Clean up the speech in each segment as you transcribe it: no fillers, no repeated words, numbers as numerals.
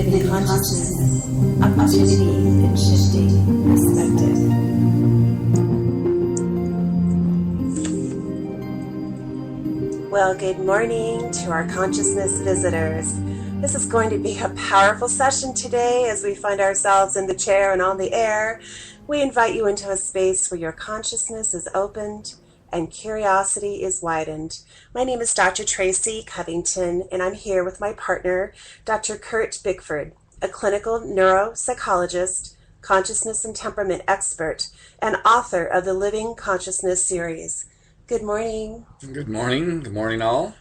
living consciousness, opportunity and shifting perspective. Well, good morning to our consciousness visitors. This is going to be a powerful session today as we find ourselves in the chair and on the air. We invite you into a space where your consciousness is opened and curiosity is widened. My name is Dr. Tracy Covington, and I'm here with my partner, Dr. Kurt Bickford, a clinical neuropsychologist, consciousness and temperament expert, and author of the Living Consciousness series. Good morning. Good morning. Good morning, all.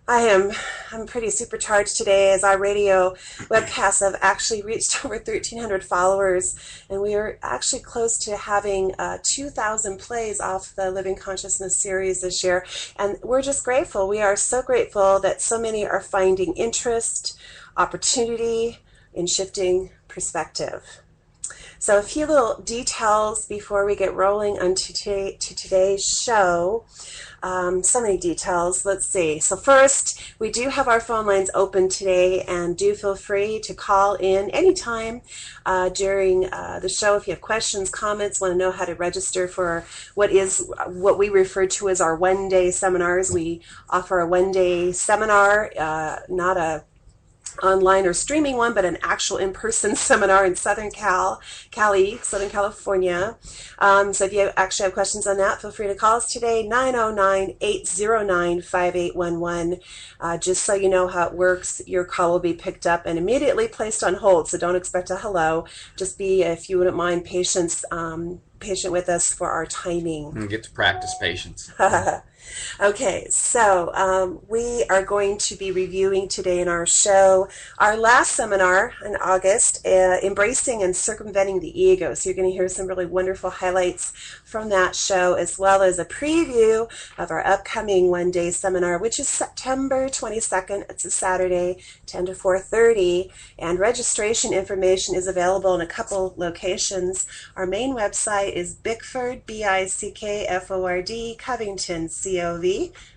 I'm pretty supercharged today as our radio webcasts have actually reached over 1,300 followers, and we are actually close to having 2,000 plays off the Living Consciousness series this year, and we're just grateful. We are so grateful that so many are finding interest, opportunity in shifting perspective. So a few little details before we get rolling onto today's show. So many details. Let's see. So first, we do have our phone lines open today, and do feel free to call in anytime during the show if you have questions, comments, want to know how to register for what we refer to as our one-day seminars. We offer a one-day seminar, not a online or streaming one, but an actual in-person seminar in Southern California. So if you actually have questions on that, feel free to call us today, 909-809-5811. Just so you know how it works, your call will be picked up and immediately placed on hold, so don't expect a hello. Just be, if you wouldn't mind, patient with us for our timing. And get to practice patience. Okay, so we are going to be reviewing today in our show our last seminar in August, Embracing and Circumventing the Ego. So you're going to hear some really wonderful highlights from that show, as well as a preview of our upcoming one-day seminar, which is September 22nd. It's a Saturday, 10 to 4:30, and registration information is available in a couple locations. Our main website is Bickford, BICKFORD, Covington, COVING.com,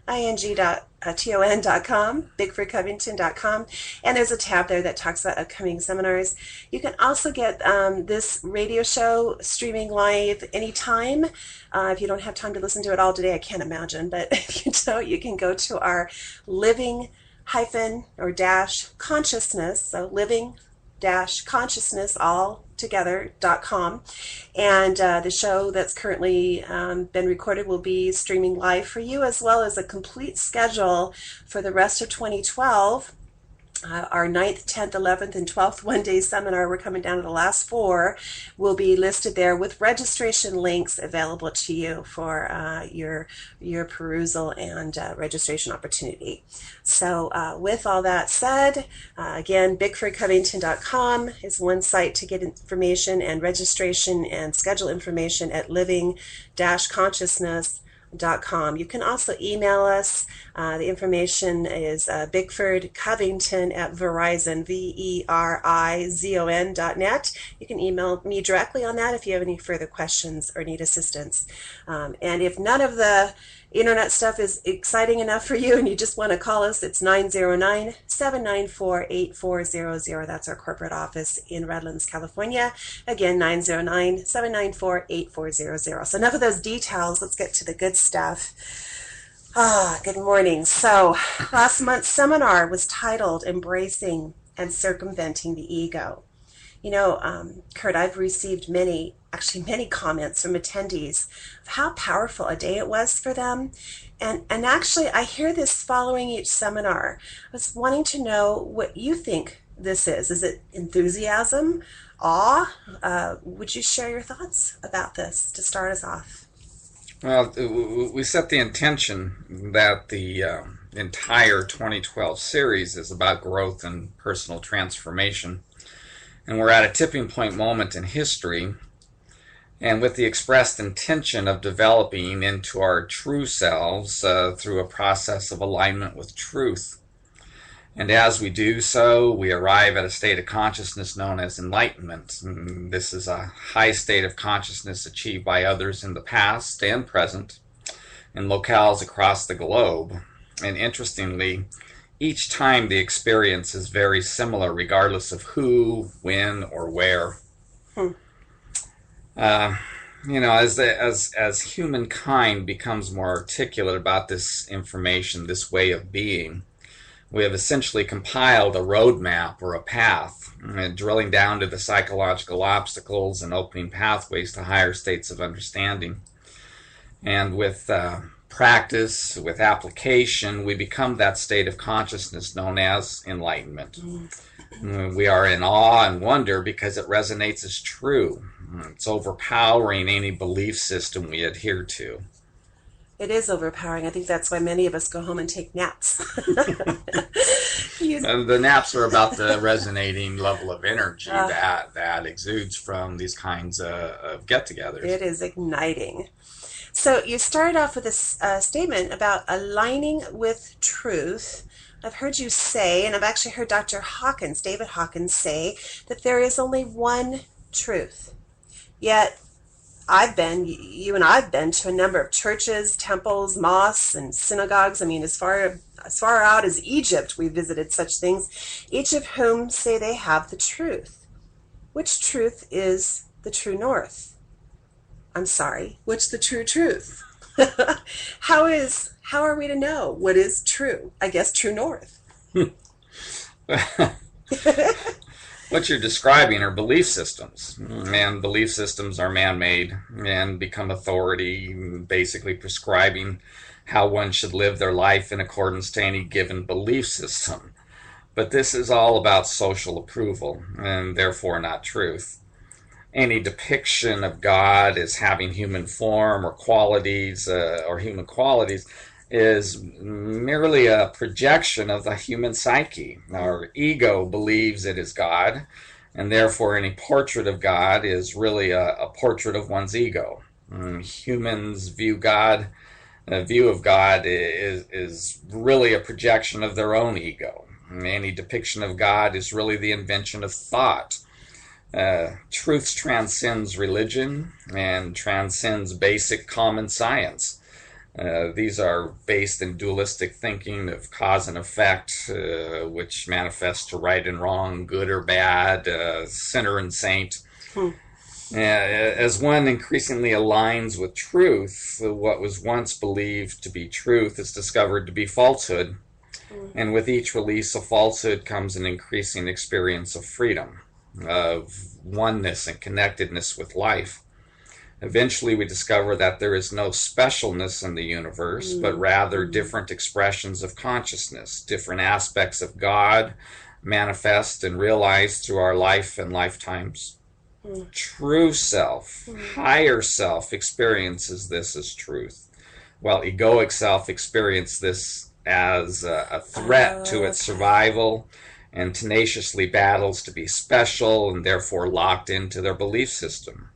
BickfordCovington.com, and there's a tab there that talks about upcoming seminars. You can also get this radio show streaming live anytime. If you don't have time to listen to it all today, I can't imagine, but if you don't, you can go to our living-consciousness, so living-consciousness all together.com, and the show that's currently been recorded will be streaming live for you, as well as a complete schedule for the rest of 2012. Our 9th, 10th, 11th, and 12th one-day seminar, we're coming down to the last 4, will be listed there with registration links available to you for your perusal and registration opportunity. So with all that said, again, BickfordCovington.com is one site to get information and registration and schedule information at living-consciousness.com. You can also email us. The information is BickfordCovington at Verizon, VERIZON.net. You can email me directly on that if you have any further questions or need assistance. And if none of the internet stuff is exciting enough for you and you just want to call us, it's 909-794-8400. That's our corporate office in Redlands, California. Again, 909-794-8400. So enough of those details. Let's get to the good stuff. Good morning. So last month's seminar was titled Embracing and Circumventing the Ego. You know, Kurt, I've received many comments from attendees of how powerful a day it was for them. And actually, I hear this following each seminar. I was wanting to know what you think this is. Is it enthusiasm, awe? Would you share your thoughts about this to start us off? Well, we set the intention that the entire 2012 series is about growth and personal transformation. And we're at a tipping point moment in history, and with the expressed intention of developing into our true selves through a process of alignment with truth. And as we do so, we arrive at a state of consciousness known as enlightenment. And this is a high state of consciousness achieved by others in the past and present in locales across the globe. And interestingly, each time the experience is very similar, regardless of who, when, or where. As humankind becomes more articulate about this information, this way of being, we have essentially compiled a roadmap or a path, drilling down to the psychological obstacles and opening pathways to higher states of understanding. And with practice, with application, we become that state of consciousness known as enlightenment. We are in awe and wonder because it resonates as true. It's overpowering any belief system we adhere to. It is overpowering. I think that's why many of us go home and take naps. The naps are about the resonating level of energy that exudes from these kinds of get-togethers. It is igniting. So you started off with this statement about aligning with truth. I've heard you say, and I've actually heard Dr. Hawkins, David Hawkins, say that there is only one truth. Yet you and I've been to a number of churches, temples, mosques, and synagogues. I mean, as far out as Egypt, we visited such things, each of whom say they have the truth. Which truth is the true north? I'm sorry, what's the true truth? How are we to know what is true? I guess true north. What you're describing are belief systems, and belief systems are man-made and become authority, basically prescribing how one should live their life in accordance to any given belief system. But this is all about social approval, and therefore not truth. Any depiction of God as having human form or qualities, or human qualities, is merely a projection of the human psyche. Our ego believes it is God, and therefore any portrait of God is really a portrait of one's ego. Humans view God, a view of God is really a projection of their own ego. Any depiction of God is really the invention of thought. Truth transcends religion and transcends basic common science. These are based in dualistic thinking of cause and effect, which manifests to right and wrong, good or bad, sinner and saint. As one increasingly aligns with truth, what was once believed to be truth is discovered to be falsehood. And with each release of falsehood comes an increasing experience of freedom, of oneness and connectedness with life. Eventually we discover that there is no specialness in the universe, but rather different expressions of consciousness, different aspects of God manifest and realized through our life and lifetimes. True self, higher self, experiences this as truth, while egoic self experiences this as a threat to its survival and tenaciously battles to be special and therefore locked into their belief system.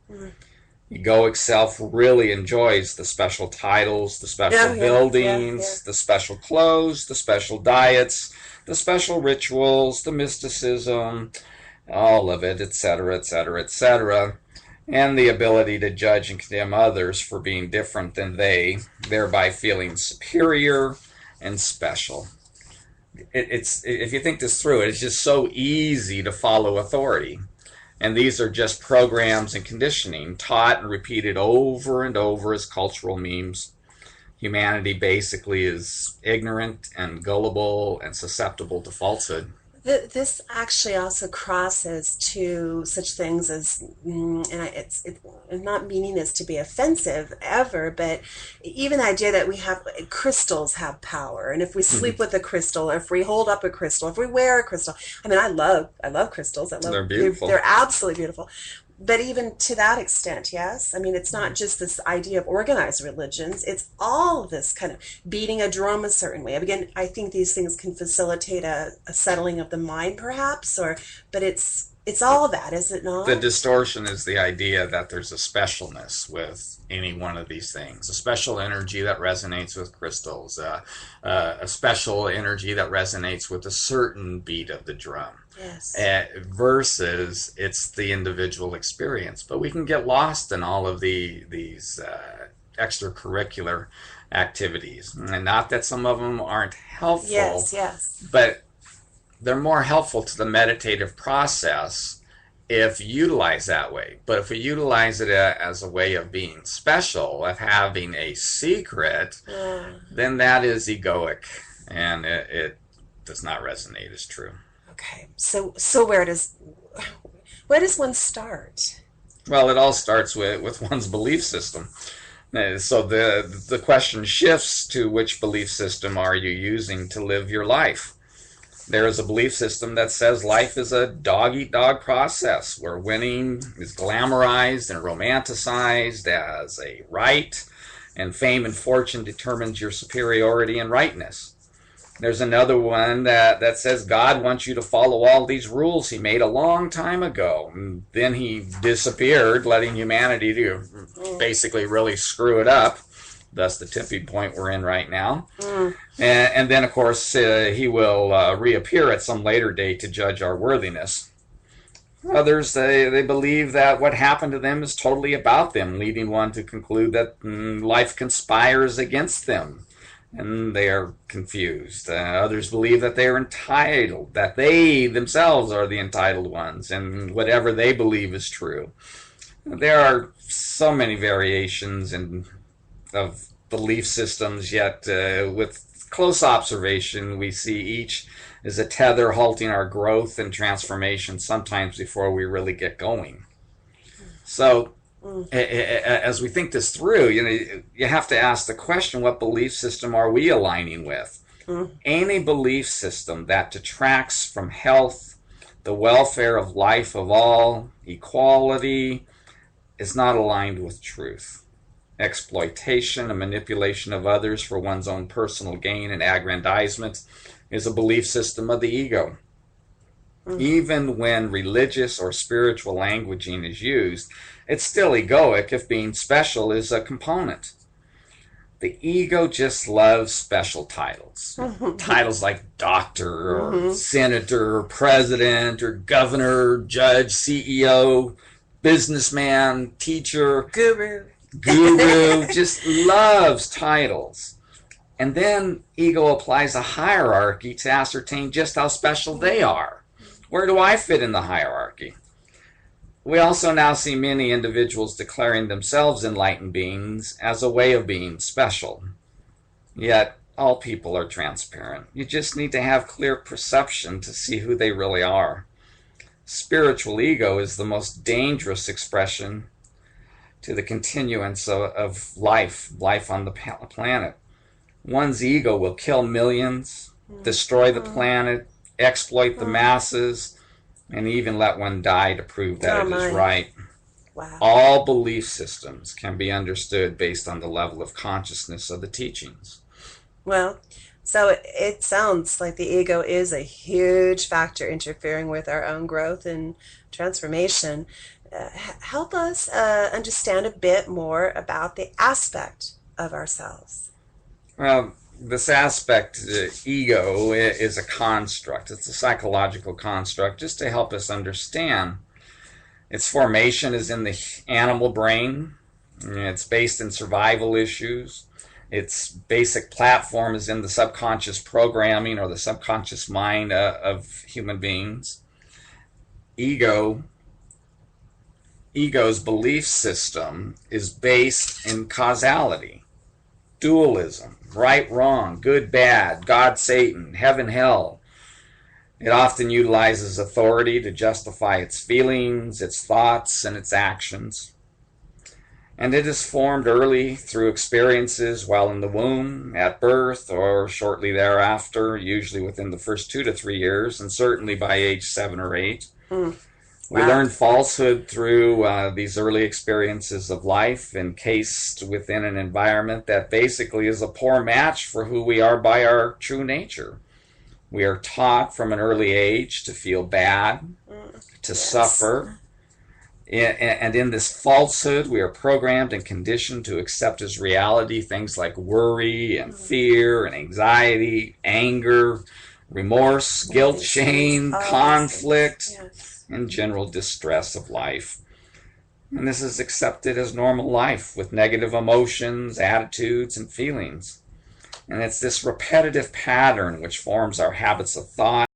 Egoic self really enjoys the special titles, the special buildings, the special clothes, the special diets, the special rituals, the mysticism, all of it, etc., etc., etc., and the ability to judge and condemn others for being different than they, thereby feeling superior and special. If you think this through, it's just so easy to follow authority. And these are just programs and conditioning taught and repeated over and over as cultural memes. Humanity basically is ignorant and gullible and susceptible to falsehood. This actually also crosses to such things as, I'm not meaning this to be offensive ever, but even the idea that we have crystals have power, and if we sleep with a crystal, or if we hold up a crystal, if we wear a crystal. I mean, I love crystals. They're beautiful. They're absolutely beautiful. But even to that extent, yes. I mean, it's not just this idea of organized religions. It's all this kind of beating a drum a certain way. Again, I think these things can facilitate a settling of the mind, perhaps, but it's all that, is it not? The distortion is the idea that there's a specialness with any one of these things. A special energy that resonates with crystals. A special energy that resonates with a certain beat of the drum. Yes. Versus it's the individual experience. But we can get lost in all of these extracurricular activities. And not that some of them aren't helpful, Yes. but they're more helpful to the meditative process if utilized that way. But if we utilize it as a way of being special, of having a secret, then that is egoic, and it does not resonate as true. Okay. So where does one start? Well, it all starts with one's belief system. So the question shifts to which belief system are you using to live your life? There is a belief system that says life is a dog-eat-dog process where winning is glamorized and romanticized as a right, and fame and fortune determines your superiority and rightness. There's another one that says God wants you to follow all these rules he made a long time ago. And then he disappeared, letting humanity to basically really screw it up. Thus the tipping point we're in right now. And then, of course, he will reappear at some later date to judge our worthiness. Others, they believe that what happened to them is totally about them, leading one to conclude that life conspires against them, and they are confused. Others believe that they are entitled, that they themselves are the entitled ones, and whatever they believe is true. There are so many variations of belief systems, yet with close observation, we see each as a tether halting our growth and transformation sometimes before we really get going. So as we think this through, you have to ask the question, what belief system are we aligning with? Any belief system that detracts from health, the welfare of life of all, equality, is not aligned with truth. Exploitation and manipulation of others for one's own personal gain and aggrandizement is a belief system of the ego. Even when religious or spiritual languaging is used, it's still egoic if being special is a component. The ego just loves special titles. Titles like doctor or senator or president or governor, judge, CEO, businessman, teacher, guru, just loves titles. And then ego applies a hierarchy to ascertain just how special they are. Where do I fit in the hierarchy? We also now see many individuals declaring themselves enlightened beings as a way of being special. Yet all people are transparent. You just need to have clear perception to see who they really are. Spiritual ego is the most dangerous expression to the continuance of life on the planet. One's ego will kill millions, destroy the planet, exploit the masses, and even let one die to prove that it is right. Wow. All belief systems can be understood based on the level of consciousness of the teachings. Well, so it sounds like the ego is a huge factor interfering with our own growth and transformation. Help us understand a bit more about the aspect of ourselves. Well, this aspect, ego, is a construct. It's a psychological construct just to help us understand. Its formation is in the animal brain. It's based in survival issues. Its basic platform is in the subconscious programming or the subconscious mind of human beings. Ego's belief system is based in causality, dualism, right, wrong, good, bad, God, Satan, heaven, hell. It often utilizes authority to justify its feelings, its thoughts, and its actions. And it is formed early through experiences while in the womb, at birth, or shortly thereafter, usually within the first 2 to 3 years, and certainly by age 7 or 8. We learn falsehood through these early experiences of life, encased within an environment that basically is a poor match for who we are by our true nature. We are taught from an early age to feel bad, to suffer. And in this falsehood, we are programmed and conditioned to accept as reality things like worry and fear and anxiety, anger, remorse, guilt, shame, conflict, and general distress of life. And this is accepted as normal life with negative emotions, attitudes, and feelings. And it's this repetitive pattern which forms our habits of thought